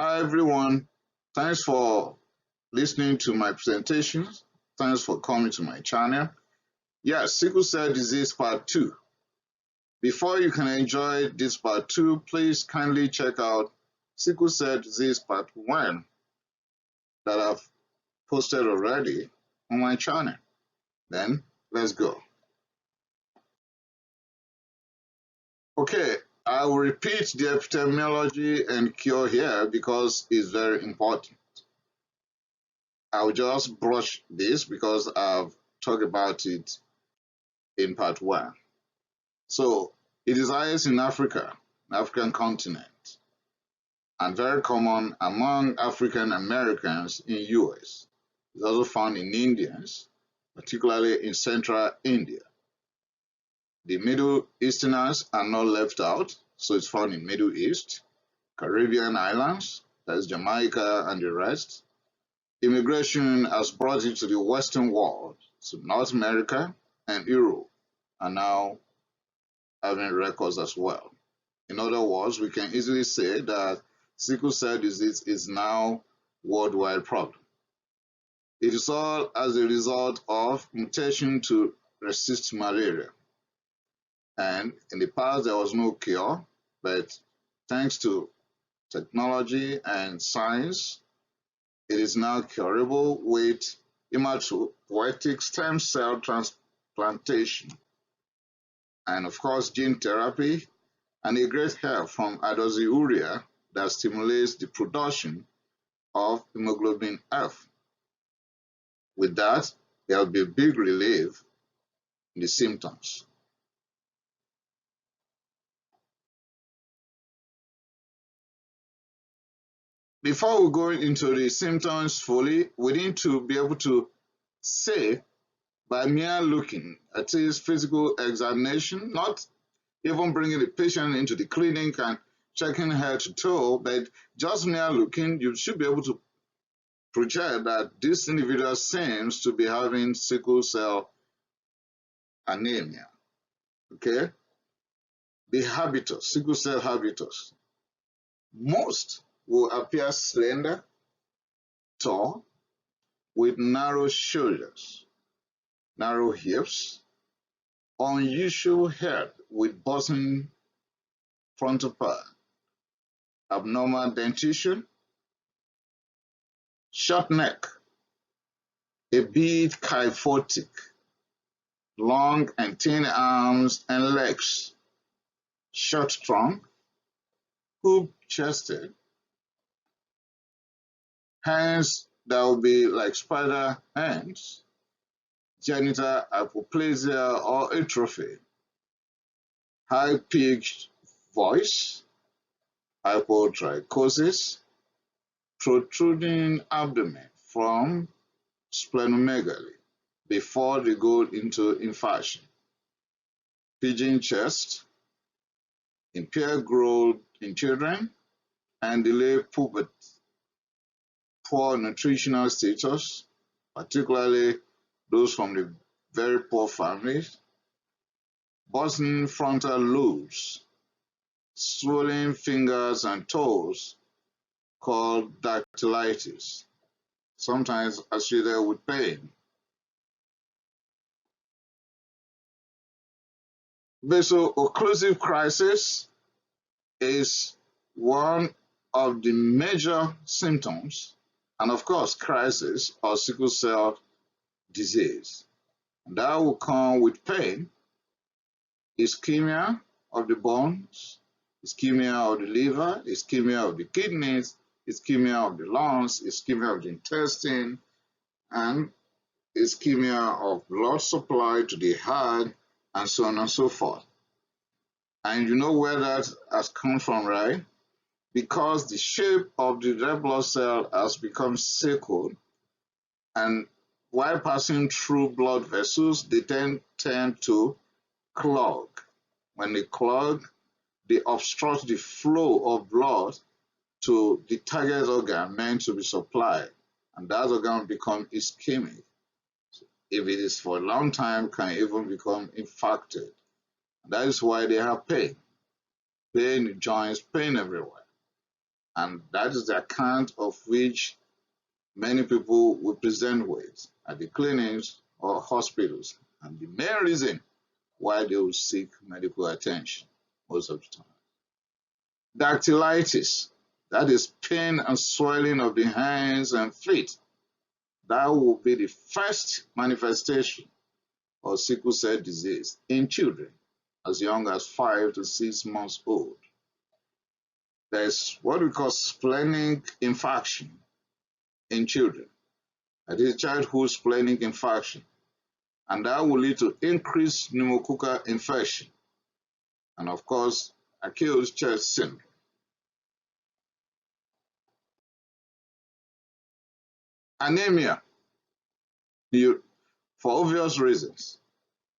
Hi everyone, thanks for listening to my presentations. Thanks for coming to my channel. Yes, Sickle Cell Disease Part 2. Before you can enjoy this Part 2, please kindly check out Sickle Cell Disease Part 1 that I've posted already on my channel. Then, let's go. Okay, I will repeat the epidemiology and cure here because it's very important. I'll just brush this because I've talked about it in part 1. So it is highest in Africa, African continent, and very common among African Americans in US. It's also found in Indians, particularly in central India. The Middle Easterners are not left out, so it's found in Middle East, Caribbean islands, that is Jamaica and the rest. Immigration has brought it to the Western world, so North America and Europe are now having records as well. In other words, we can easily say that sickle cell disease is now a worldwide problem. It is all as a result of mutation to resist malaria. And in the past, there was no cure, but thanks to technology and science, it is now curable with hematopoietic stem cell transplantation, and of course gene therapy, and a great help from hydroxyurea that stimulates the production of hemoglobin F. With that, there will be a big relief in the symptoms. Before we go into the symptoms fully, we need to be able to say by mere looking at his physical examination, not even bringing the patient into the clinic and checking head to toe, but just mere looking, you should be able to project that this individual seems to be having sickle cell anemia. Okay? The habitus, sickle cell habitus. Most will appear slender, tall, with narrow shoulders, narrow hips, unusual head with busting frontal part, abnormal dentition, short neck, a bit kyphotic, long and thin arms and legs, short trunk, hoop-chested, hands that will be like spider hands, genital hypoplasia or atrophy, high-pitched voice, hypotrichosis, protruding abdomen from splenomegaly before they go into infarction, pigeon chest, impaired growth in children, and delayed puberty, poor nutritional status, particularly those from the very poor families, busting frontal lobes, swollen fingers and toes called dactylitis, sometimes associated with pain. Vaso-occlusive crisis is one of the major symptoms, and of course, crisis of sickle cell disease. And that will come with pain, ischemia of the bones, ischemia of the liver, ischemia of the kidneys, ischemia of the lungs, ischemia of the intestine, and ischemia of blood supply to the heart, and so on and so forth. And you know where that has come from, right? Because the shape of the red blood cell has become sickled, and while passing through blood vessels, they then tend to clog. When they clog, they obstruct the flow of blood to the target organ meant to be supplied, and that organ becomes ischemic. If it is for a long time, can even become infarcted. That is why they have pain. Pain in joints, pain everywhere. And that is the account of which many people will present with at the clinics or hospitals, and the main reason why they will seek medical attention most of the time. Dactylitis, that is pain and swelling of the hands and feet. That will be the first manifestation of sickle cell disease in children as young as 5 to 6 months old. There's what we call splenic infarction in children. That is childhood splenic infarction, and that will lead to increased pneumococcal infection, and of course, acute chest syndrome. Anemia, for obvious reasons,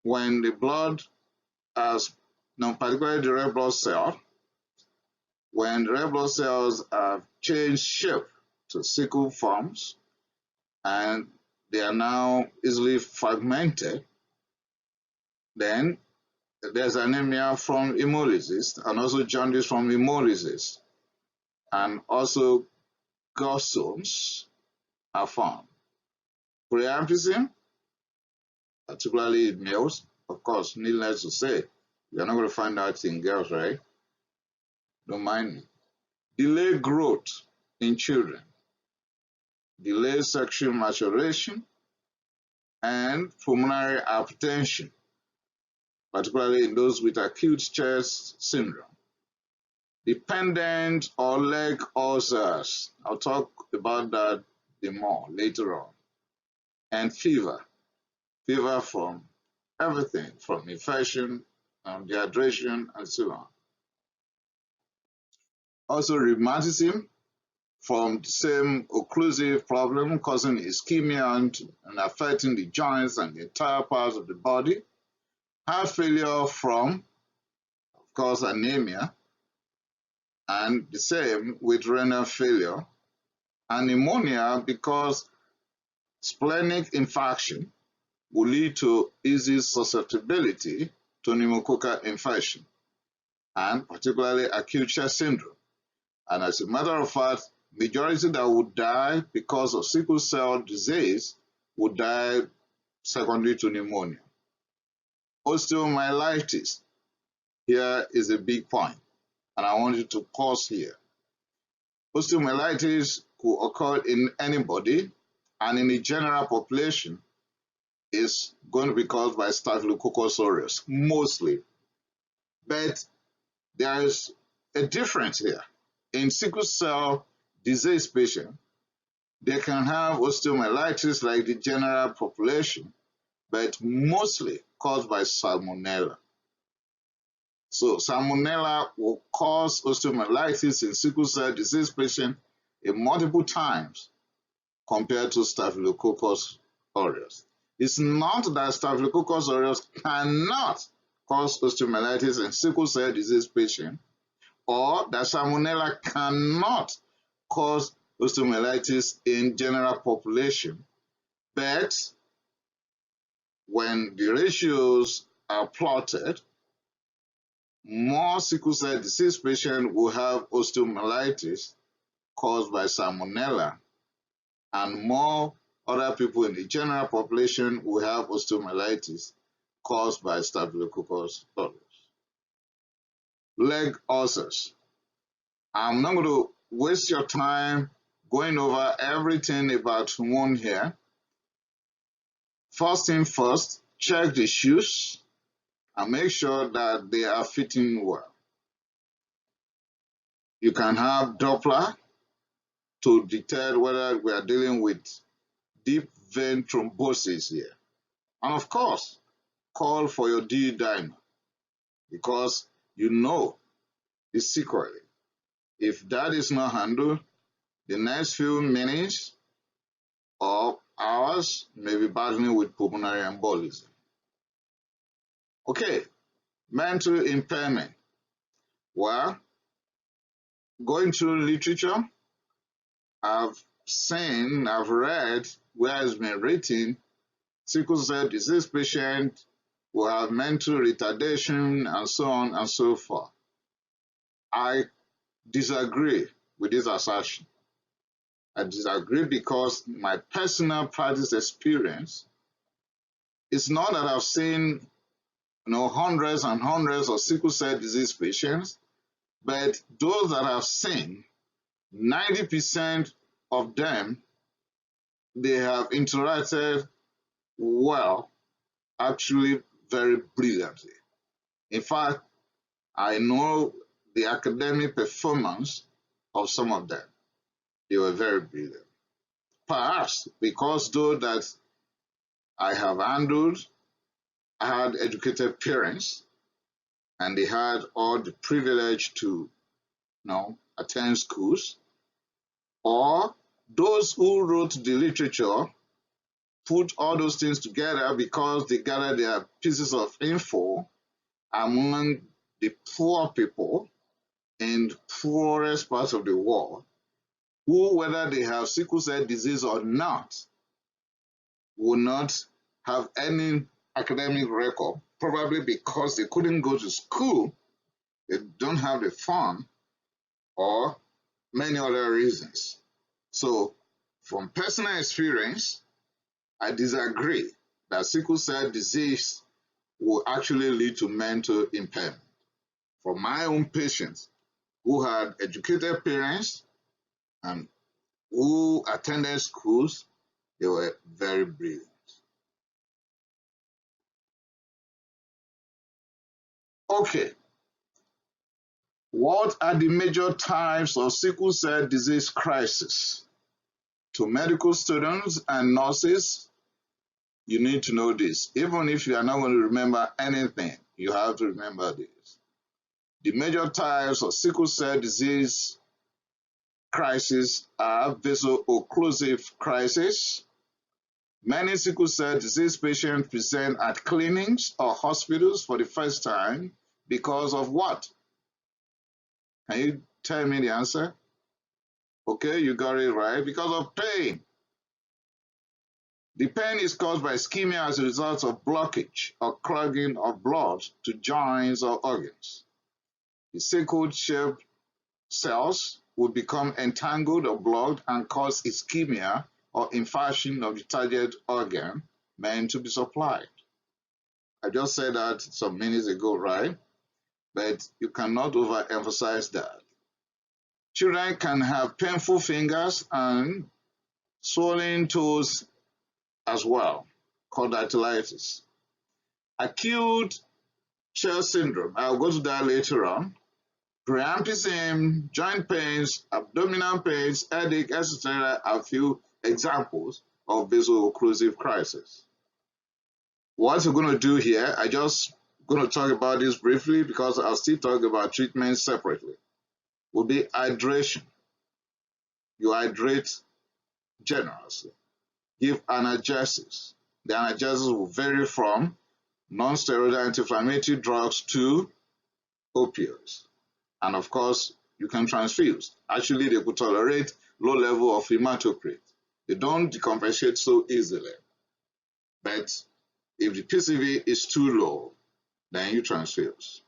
when the blood has, particularly the red blood cell, when the red blood cells have changed shape to sickle forms, and they are now easily fragmented, then there's anemia from hemolysis, and also jaundice from hemolysis, and also gallstones are found. Priapism, particularly in males, of course, needless to say, you're not going to find that in girls, right? Don't mind me. Delayed growth in children, delayed sexual maturation, and pulmonary hypertension, particularly in those with acute chest syndrome. Dependent or leg ulcers, I'll talk about that more later on. And fever from everything, from infection, dehydration, and so on. Also rheumatism, from the same occlusive problem causing ischemia and affecting the joints and the entire parts of the body. Heart failure from, of course, anemia, and the same with renal failure. And pneumonia, because splenic infarction will lead to easy susceptibility to pneumococcal infection, and particularly acute chest syndrome. And as a matter of fact, majority that would die because of sickle cell disease would die secondary to pneumonia. Osteomyelitis, here is a big point, and I want you to pause here. Osteomyelitis could occur in anybody, and in the general population is going to be caused by Staphylococcus aureus, mostly. But there is a difference here. In sickle cell disease patients, they can have osteomyelitis like the general population, but mostly caused by salmonella. So salmonella will cause osteomyelitis in sickle cell disease patients in multiple times compared to Staphylococcus aureus. It's not that Staphylococcus aureus cannot cause osteomyelitis in sickle cell disease patients, or that salmonella cannot cause osteomyelitis in general population, but when the ratios are plotted, more sickle cell disease patients will have osteomyelitis caused by salmonella, and more other people in the general population will have osteomyelitis caused by Staphylococcus aureus. Leg ulcers. I'm not going to waste your time going over everything about wound here. First thing first, check the shoes and make sure that they are fitting well. You can have Doppler to detect whether we are dealing with deep vein thrombosis here. And of course, call for your D-dimer, because you know the sequelae. If that is not handled, the next few minutes or hours may be battling with pulmonary embolism. Okay, mental impairment. Well, going through literature, I've read where it's been written, sickle cell disease patients will have mental retardation and so on and so forth. I disagree with this assertion. I disagree because my personal practice experience is not that I've seen hundreds and hundreds of sickle cell disease patients, but those that I've seen, 90% of them, they have interacted well, actually very brilliantly. In fact, I know the academic performance of some of them. They were very brilliant. Perhaps because those that I have handled had educated parents and they had all the privilege to attend schools, or those who wrote the literature put all those things together because they gathered their pieces of info among the poor people in poorest parts of the world, who, whether they have sickle cell disease or not, will not have any academic record, probably because they couldn't go to school, they don't have the fund, or many other reasons. So, from personal experience, I disagree that sickle cell disease will actually lead to mental impairment. For my own patients who had educated parents and who attended schools, they were very brilliant. Okay, what are the major types of sickle cell disease crisis? To medical students and nurses, you need to know this. Even if you are not going to remember anything, you have to remember this. The major types of sickle cell disease crisis are vaso-occlusive crisis. Many sickle cell disease patients present at clinics or hospitals for the first time because of what? Can you tell me the answer? Okay, you got it right. Because of pain. The pain is caused by ischemia as a result of blockage or clogging of blood to joints or organs. The sickle-shaped cells will become entangled or blocked and cause ischemia or infarction of the target organ meant to be supplied. I just said that some minutes ago, right? But you cannot overemphasize that. Children can have painful fingers and swollen toes as well, Cholelithiasis. Acute chest syndrome, I'll go to that later on. Priapism, joint pains, abdominal pains, headache, etc. are a few examples of vaso-occlusive crisis. What we're going to do here, I just going to talk about this briefly because I'll still talk about treatment separately, will be hydration. You hydrate generously. Give analgesics. The analgesics will vary from non-steroidal anti-inflammatory drugs to opioids. And of course, you can transfuse. Actually, they could tolerate low level of hematocrit. They don't decompensate so easily. But if the PCV is too low, then you transfuse.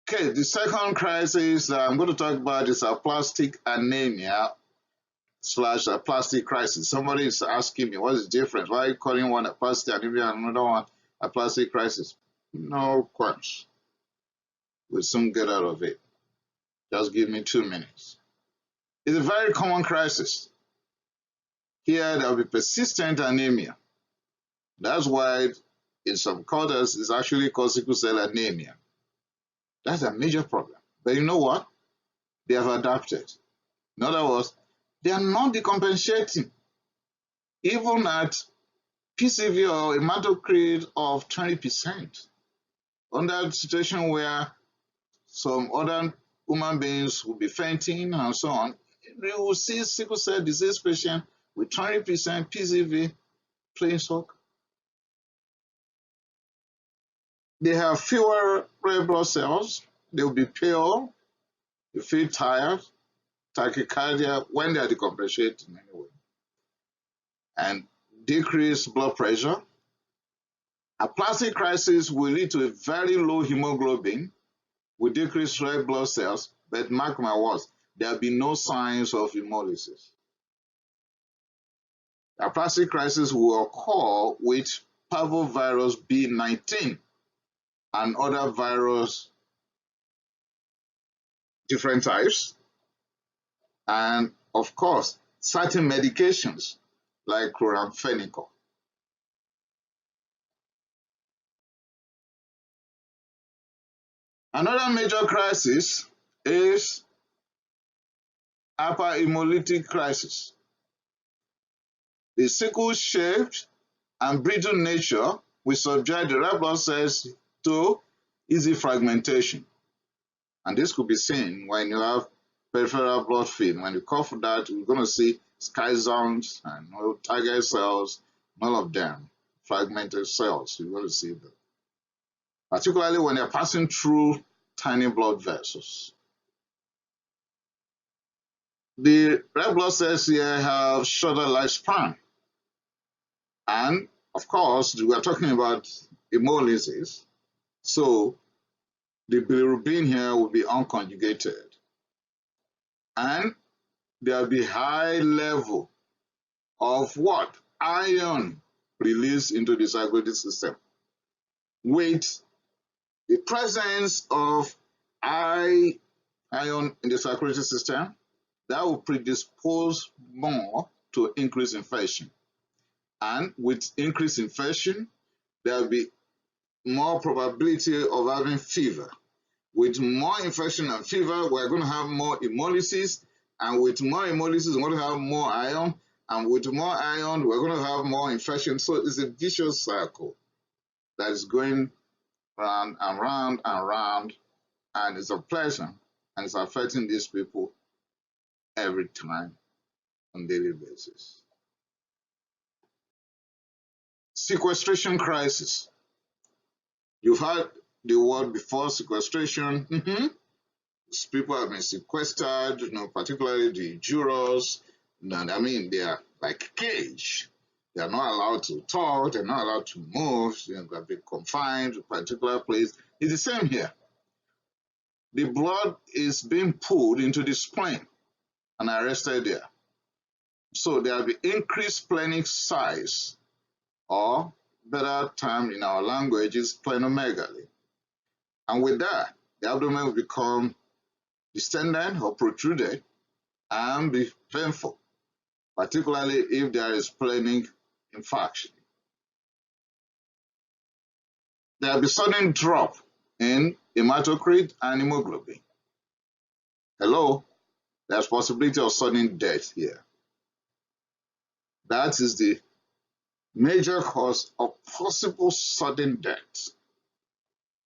Okay, the second crisis that I'm going to talk about is aplastic anemia / aplastic crisis. Somebody is asking me, what is the difference? Why are you calling one aplastic anemia and another one aplastic crisis? No qualms. We'll soon get out of it. Just give me 2 minutes. It's a very common crisis. Here, there will be persistent anemia. That's why in some quarters, it's actually called sickle cell anemia. That's a major problem. But you know what? They have adapted. In other words, they are not decompensating. Even at PCV or hematocrit of 20%. On that situation where some other human beings will be fainting and so on, we will see sickle cell disease patient with 20% PCV playing soccer. They have fewer red blood cells, they will be pale, they feel tired, tachycardia when they are decompensating anyway, and decreased blood pressure. Aplastic crisis will lead to a very low hemoglobin with decreased red blood cells, but mark my words, there will be no signs of hemolysis. The aplastic crisis will occur with parvovirus B19 and other virus, different types, and of course, certain medications like chloramphenicol. Another major crisis is hyperhemolytic crisis. The sickle-shaped and brittle nature will subject the red blood cells to easy fragmentation. And this could be seen when you have peripheral blood film. When you cough that, you're going to see schizomes and target cells, all of them, fragmented cells. You're going to see them. Particularly when they're passing through tiny blood vessels. The red blood cells here have shorter lifespan. And of course, we are talking about hemolysis. So the bilirubin here will be unconjugated. And there will be high level of what? Iron released into the circulatory system. With the presence of high iron in the circulatory system, that will predispose more to increased infection. And with increased infection, there will be more probability of having fever. With more infection and fever, we're going to have more hemolysis. And with more hemolysis, we're going to have more iron. And with more iron, we're going to have more infection. So it's a vicious cycle that is going round and round and round. And it's a pleasure. And it's affecting these people every time on a daily basis. Sequestration crisis. You've heard the word before, sequestration. People have been sequestered, particularly the jurors. I mean, they are like caged. They are not allowed to talk. They're not allowed to move. They have been confined to a particular place. It's the same here. The blood is being pulled into the spleen and arrested there. So there will be increased splenic size, or better term in our language is splenomegaly. And with that, the abdomen will become distended or protruded and be painful, particularly if there is splenic infarction. There will be sudden drop in hematocrit and hemoglobin. Hello, there's possibility of sudden death here. That is the major cause of possible sudden death.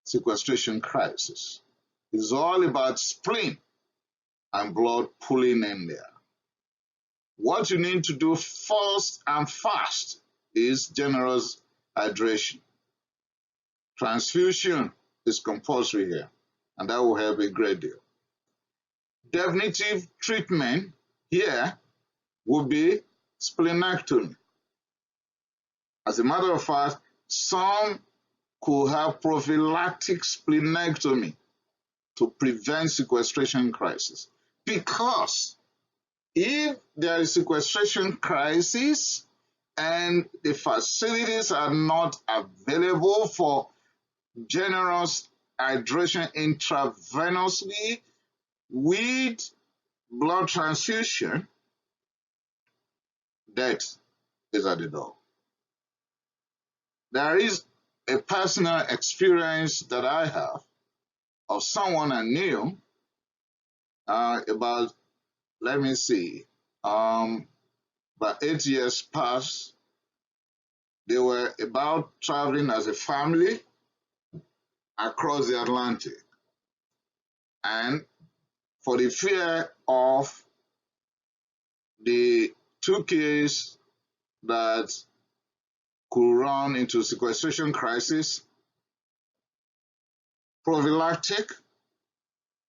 Sequestration crisis. It's all about spleen and blood pooling in there. What you need to do first and fast is generous hydration. Transfusion is compulsory here, and that will help a great deal. Definitive treatment here would be splenectomy. As a matter of fact, some could have prophylactic splenectomy to prevent sequestration crisis. Because if there is sequestration crisis and the facilities are not available for generous hydration intravenously with blood transfusion, death is at the door. There is a personal experience that I have of someone I knew about, let me see, about 8 years past. They were about traveling as a family across the Atlantic. And for the fear of the 2 cases that could run into sequestration crisis, prophylactic,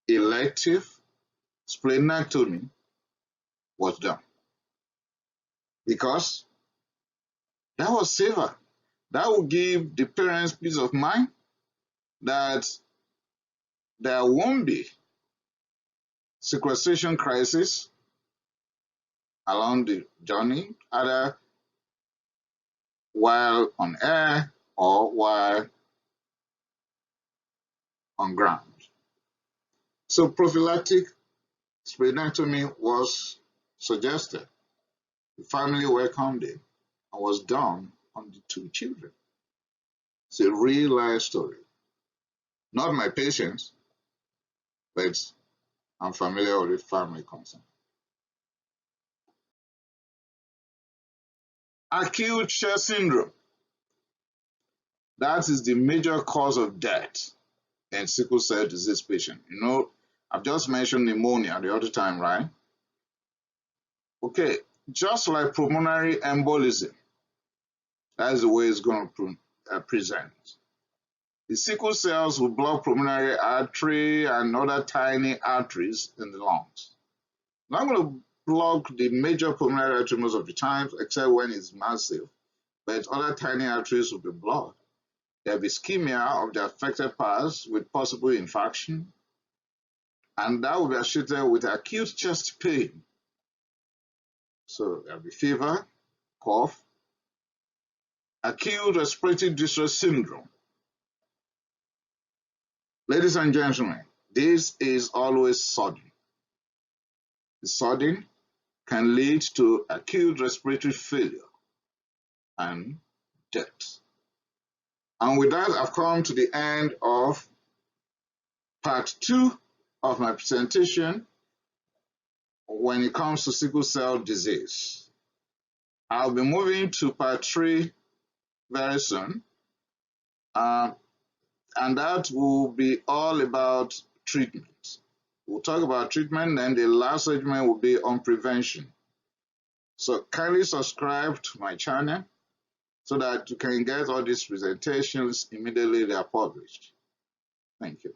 elective splenectomy was done. Because that was safer. That would give the parents peace of mind that there won't be sequestration crisis along the journey, either while on air or while on ground. So prophylactic splenectomy was suggested. The family welcomed it and was done on the 2 children. It's a real life story. Not my patients, but I'm familiar with the family concern. Acute chest syndrome. That is the major cause of death in sickle cell disease patients. You know, I've just mentioned pneumonia the other time, right? Okay, just like pulmonary embolism, that's the way it's going to present. The sickle cells will block pulmonary artery and other tiny arteries in the lungs. Not going to block the major pulmonary artery most of the time, except when it's massive, but other tiny arteries will be blocked. There will be ischemia of the affected parts with possible infarction, and that will be associated with acute chest pain. So there will be fever, cough, acute respiratory distress syndrome. Ladies and gentlemen, this is always sudden. The sudden can lead to acute respiratory failure and death. And with that, I've come to the end of part 2 of my presentation when it comes to sickle cell disease. I'll be moving to part 3 very soon, and that will be all about treatment. We'll talk about treatment, and the last segment will be on prevention. So kindly subscribe to my channel so that you can get all these presentations immediately they are published. Thank you.